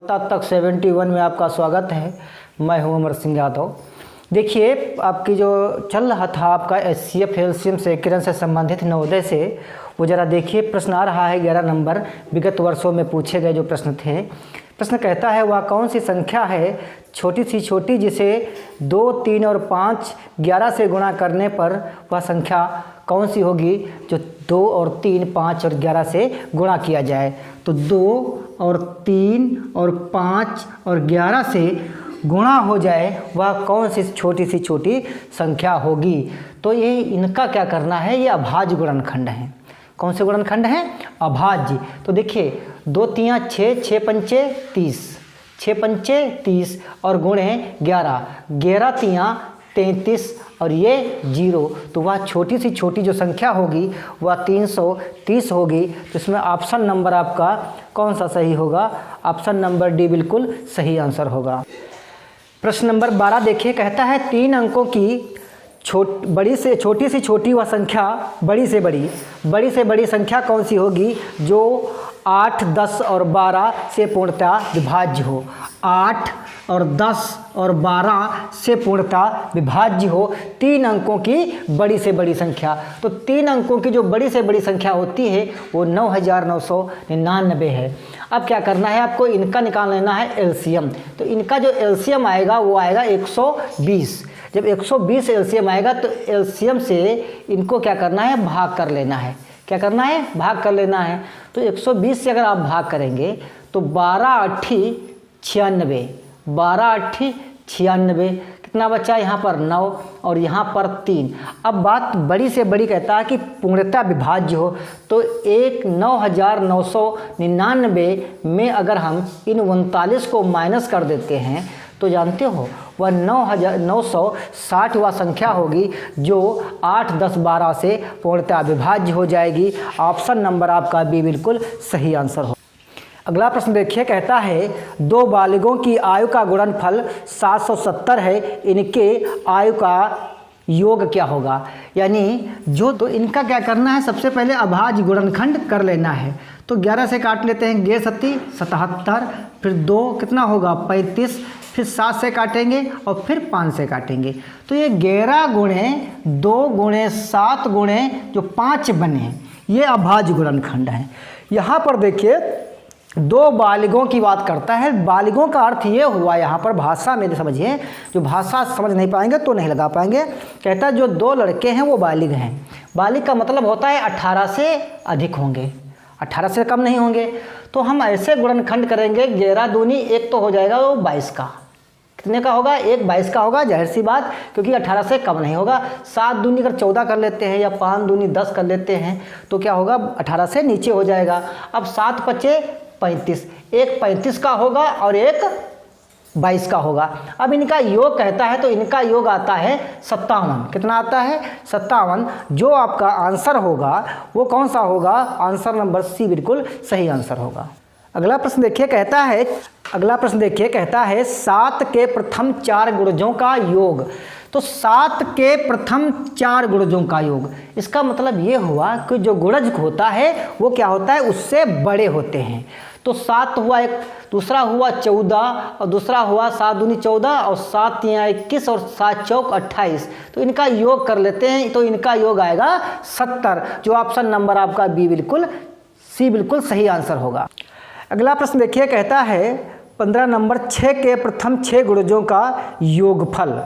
तक 71 में आपका स्वागत है। मैं हूं अमर सिंह यादव। देखिए, आपकी जो चल रहा था आपका HCF एलसीएम सेकरण से संबंधित नवोदय से, वो ज़रा देखिए। प्रश्न आ रहा है 11 नंबर। विगत वर्षों में पूछे गए जो प्रश्न थे। प्रश्न कहता है वह कौन सी संख्या है छोटी सी छोटी जिसे 2, 3 और 5 11 से गुणा करने पर वह संख्या कौन सी होगी जो 2 और 3, 5 और 11 से गुणा किया जाए। तो 2 और 3 और 5 और 11 से गुणा हो जाए वह कौन सी छोटी संख्या होगी। तो ये इनका क्या करना है, ये अभाज्य गुणनखंड है। कौन से गुणनखंड हैं? अभाज्य। तो देखिए 2 तियाँ 6, 6 पंचे 30, 6 पंचे 30 और गुणे 11, 11 तियाँ 33 और ये 0। तो वह छोटी सी छोटी जो संख्या होगी वह 330 होगी। तो इसमें ऑप्शन नंबर आपका कौन सा सही होगा? ऑप्शन नंबर डी बिल्कुल सही आंसर होगा। प्रश्न नंबर 12 देखिए, कहता है 3 अंकों की बड़ी से छोटी वह संख्या बड़ी से बड़ी संख्या कौन सी होगी जो 8, 10 और 12 से पूर्णतः विभाज्य हो। 8 और 10 और 12 से पूर्णतः विभाज्य हो। 3 अंकों की बड़ी से बड़ी संख्या। तो 3 अंकों की जो बड़ी से बड़ी संख्या होती है वो 9999 है। अब क्या करना है, आपको इनका निकाल लेना है एलसीएम। तो इनका जो एलसीएम आएगा वो आएगा 120। जब 120 एलसीएम आएगा तो एलसीएम से इनको क्या करना है, भाग कर लेना है। क्या करना है? भाग कर लेना है। तो 120 से अगर आप भाग करेंगे तो 12 8 96, 12 8 96, कितना बचा यहाँ पर 9 और यहाँ पर 3। अब बात बड़ी से बड़ी कहता है कि पूर्णतः विभाज्य हो। तो 9999 में अगर हम इन 39 को माइनस कर देते हैं तो जानते हो वह 9960 वह संख्या होगी जो 8, 10, 12 से पूर्णतः विभाज्य हो जाएगी। ऑप्शन नंबर आपका बी बिल्कुल सही आंसर हो। अगला प्रश्न देखिए, कहता है 2 बालिगों की आयु का गुणनफल 770 है, इनके आयु का योग क्या होगा। यानी जो तो इनका क्या करना है, सबसे पहले अभाज्य गुणनखंड कर लेना है। तो 11 से काट लेते हैं, 11 सत्ती 77, फिर 2 कितना होगा 35, फिर 7 से काटेंगे और फिर 5 से काटेंगे। तो ये 11 गुणे 2 गुणे 7 गुणे जो 5 बने, ये अभाज्य गुणनखंड है। यहाँ पर देखिए 2 बालिगों की बात करता है। बालिगों का अर्थ ये हुआ, यहाँ पर भाषा में समझिए, जो भाषा समझ नहीं पाएंगे तो नहीं लगा पाएंगे। कहता है जो 2 लड़के हैं वो बालिग हैं। बालिग का मतलब होता है 18 से अधिक होंगे, 18 से कम नहीं होंगे। तो हम ऐसे गुणनखंड करेंगे, 11 दूनी 1 तो हो जाएगा वो 22 का। कितने का होगा? 1 22 का होगा, जाहिर सी बात, क्योंकि 18 से कम नहीं होगा। 7 दूनी अगर 14 कर लेते हैं या 5 दूनी 10 कर लेते हैं तो क्या होगा, 18 से नीचे हो जाएगा। अब 7 पचे 35, एक 35 का होगा और एक 22 का होगा। अब इनका योग कहता है तो इनका योग आता है 57। कितना आता है? 57। जो आपका आंसर होगा वो कौन सा होगा? आंसर नंबर सी बिल्कुल सही आंसर होगा। अगला प्रश्न देखिए, कहता है 7 के प्रथम 4 गुणजों का योग। तो 7 के प्रथम 4 गुणजों का योग, इसका मतलब ये हुआ कि जो गुणज होता है वो क्या होता है, उससे बड़े होते हैं। तो 7 हुआ, एक दूसरा हुआ 14 और दूसरा हुआ 7 दूनी 14 और 7 तियाँ 21 और 7 चौक 28। तो इनका योग कर लेते हैं तो इनका योग आएगा 70। जो ऑप्शन नंबर आपका बी बिल्कुल सी बिल्कुल सही आंसर होगा। अगला प्रश्न देखिए, कहता है 15 नंबर 6 के प्रथम 6 गुणजों का योगफल।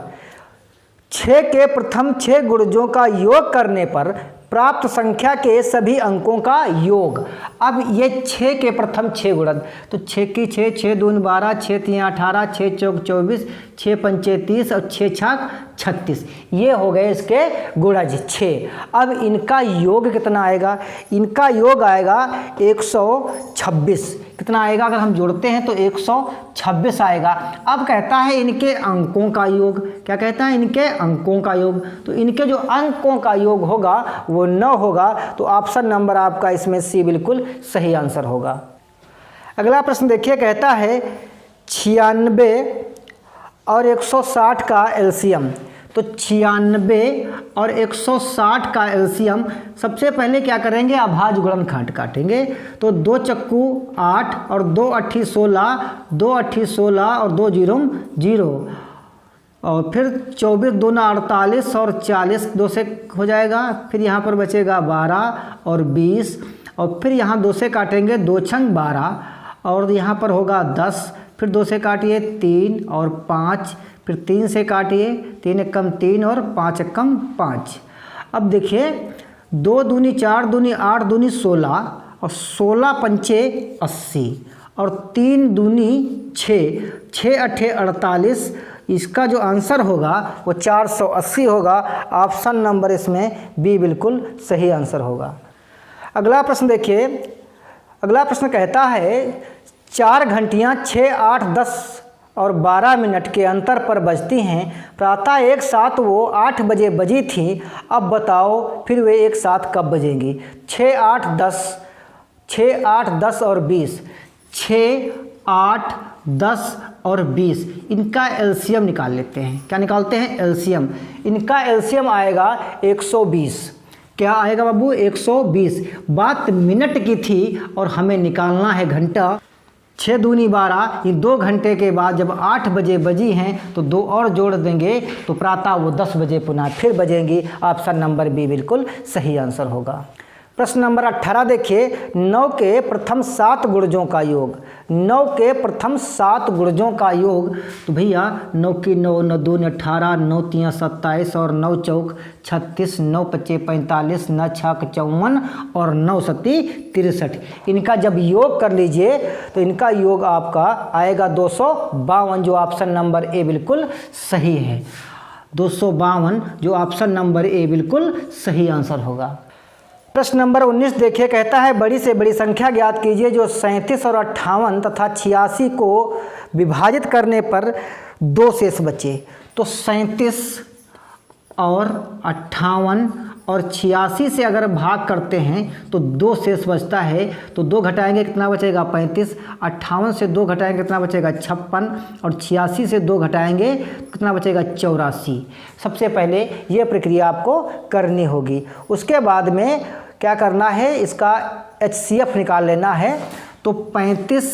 6 के प्रथम 6 गुणजों का योग करने पर प्राप्त संख्या के सभी अंकों का योग। अब ये 6 के प्रथम 6 गुणज, तो 6 की 6, 6 दून 12, 6 तियाँ 18, 6 चौक 24, 6 पंचे 30 और 6 छाक 36। ये हो गए इसके गुणज 6। अब इनका योग कितना आएगा? इनका योग आएगा 126। कितना आएगा? अगर हम जोड़ते हैं तो 126 आएगा। अब कहता है इनके अंकों का योग। क्या कहता है? इनके अंकों का योग। तो इनके जो अंकों का योग होगा वो 9 होगा। तो ऑप्शन नंबर आपका इसमें सी बिल्कुल सही आंसर होगा। अगला प्रश्न देखिए, कहता है 96 और 160 का एलसीएम। तो 96 और 160 का एलसीएम सबसे पहले क्या करेंगे, अभाज्य गुणनखंड काटेंगे। तो 2 चक्कू 8 और 2 अट्ठी 16, 2 अट्ठी 16 और 2 जीरो 0, और फिर 24 दूना 48 और 40 2 से हो जाएगा। फिर यहाँ पर बचेगा 12 और 20, और फिर यहाँ 2 से काटेंगे, 2 छंग 12, और यहाँ पर होगा 10, फिर 2 से काटिए 3 और 5, फिर 3 से काटिए, 3 एकम 3 और 5 एकम 5। अब देखिए 2 दूनी 4 दूनी 8 दूनी 16 और 16 पंचे 80 और 3 दूनी 6, 6 अट्ठे 48। इसका जो आंसर होगा वो 480 होगा। ऑप्शन नंबर इसमें बी बिल्कुल सही आंसर होगा। अगला प्रश्न देखिए, अगला प्रश्न कहता है 4 घंटियाँ 6, 8, 10 और 12 मिनट के अंतर पर बजती हैं। प्रातः एक साथ वो 8 बजे बजी थी, अब बताओ फिर वे एक साथ कब बजेंगी। 6, 8, 10, 6, 8, 10 और 20, 6, 8, 10 और 20, इनका एलसीएम निकाल लेते हैं। क्या निकालते हैं, एलसीएम। इनका एलसीएम आएगा 120। क्या आएगा बाबू, 120। बात मिनट की थी और हमें निकालना है घंटा। 6 दूनी 12, ये 2 घंटे के बाद जब 8 बजे बजी हैं तो 2 और जोड़ देंगे तो प्रातः वो 10 बजे पुनः फिर बजेंगी। ऑप्शन नंबर बी बिल्कुल सही आंसर होगा। प्रश्न नंबर 18 देखिए, 9 के प्रथम 7 गुणजों का योग। 9 के प्रथम 7 गुणजों का योग, तो भैया 9 की 9, 9 दूनी 18, 9 तियाँ 27 और 9 चौक 36, 9 पच्चे 45, 9 छक 54 और 9 सत्ती 63। इनका जब योग कर लीजिए तो इनका योग आपका आएगा 252, जो ऑप्शन नंबर ए बिल्कुल सही है। 252 जो ऑप्शन नंबर ए बिल्कुल सही आंसर होगा। प्रश्न नंबर 19 देखिए, कहता है बड़ी से बड़ी संख्या ज्ञात कीजिए जो 37 और 58 तथा 86 को विभाजित करने पर 2 शेष बचे। तो 37 और 58 और 86 से अगर भाग करते हैं तो 2 शेष बचता है। तो 2 घटाएंगे कितना बचेगा, 35। 58 से 2 घटाएंगे कितना बचेगा, 56। और 86 से 2 घटाएंगे कितना बचेगा, 84। सबसे पहले ये प्रक्रिया आपको करनी होगी। उसके बाद में क्या करना है, इसका HCF निकाल लेना है। तो 35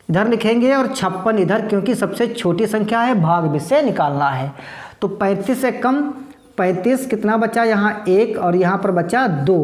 इधर लिखेंगे और 56 इधर, क्योंकि सबसे छोटी संख्या है, भाग में से निकालना है। तो 35 से कम 35 कितना बचा, यहाँ 1 और यहाँ पर बचा 2,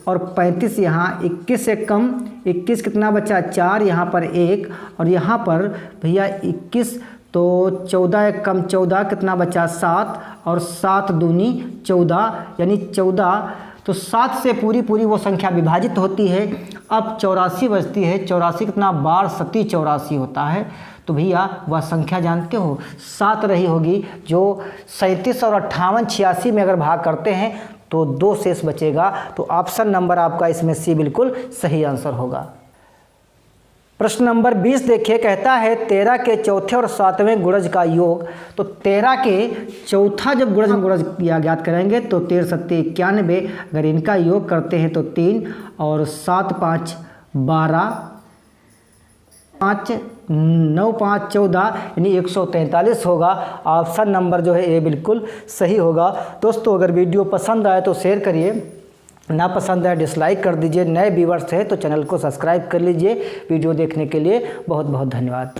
और 35 यहाँ 21 से कम 21 कितना बचा, 4, यहाँ पर 1 और यहाँ पर भैया 21, तो 14 एक कम 14 कितना बचा, 7 और 7 दूनी 14 यानी 14। तो 7 से पूरी वो संख्या विभाजित होती है। अब 84 बचती है। 84 कितना, 12 सती 84 होता है। तो भैया वह संख्या जानते हो 7 रही होगी, जो 37 और 58 86 में अगर भाग करते हैं तो 2 शेष बचेगा। तो ऑप्शन नंबर आपका इसमें सी बिल्कुल सही आंसर होगा। प्रश्न नंबर 20 देखिए, कहता है 13 के चौथे और 7वें गुणज का योग। तो 13 के चौथा जब गुणज या ज्ञात करेंगे तो 13 सत्ती 91। अगर इनका योग करते हैं तो 3 और 7 5 12, 5 9 5 14 यानी 143 होगा। ऑप्शन नंबर जो है ये बिल्कुल सही होगा। दोस्तों अगर वीडियो पसंद आए तो शेयर करिए, ना पसंद है डिसलाइक कर दीजिए। नए व्यूअर्स हैं तो चैनल को सब्सक्राइब कर लीजिए। वीडियो देखने के लिए बहुत बहुत धन्यवाद।